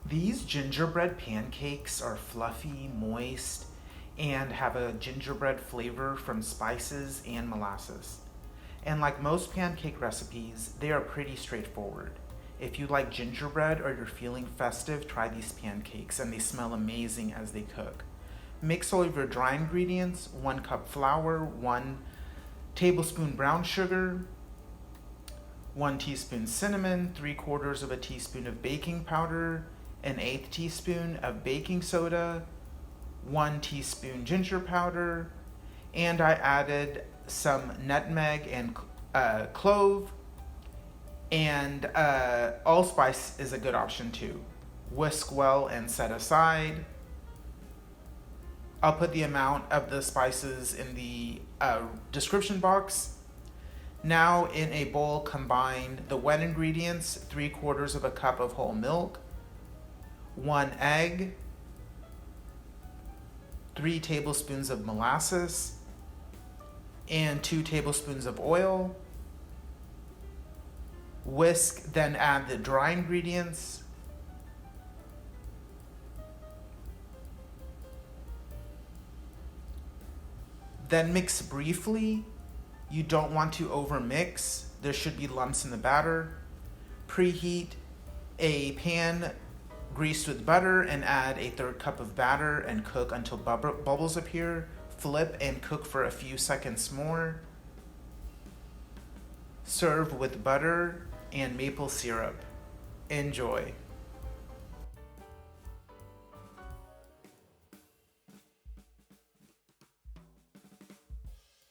These gingerbread pancakes are fluffy, moist, and have a gingerbread flavor from spices and molasses. And like most pancake recipes, they are pretty straightforward. If you like gingerbread or you're feeling festive, try these pancakes, and they smell amazing as they cook. Mix all of your dry ingredients: 1 cup flour, 1 tablespoon brown sugar, 1 teaspoon cinnamon, 3/4 of a teaspoon of baking powder, an eighth teaspoon of baking soda, 1 teaspoon ginger powder, and I added some nutmeg and clove, and allspice is a good option too. Whisk well and set aside. I'll put the amount of the spices in the description box. Now in a bowl, combine the wet ingredients: 3/4 of a cup of whole milk, 1 egg, 3 tablespoons of molasses, and 2 tablespoons of oil. Whisk, then add the dry ingredients. Then mix briefly. You don't want to overmix. There should be lumps in the batter. Preheat a pan greased with butter and add a 1/3 cup of batter and cook until bubbles appear. Flip and cook for a few seconds more. Serve with butter and maple syrup. Enjoy.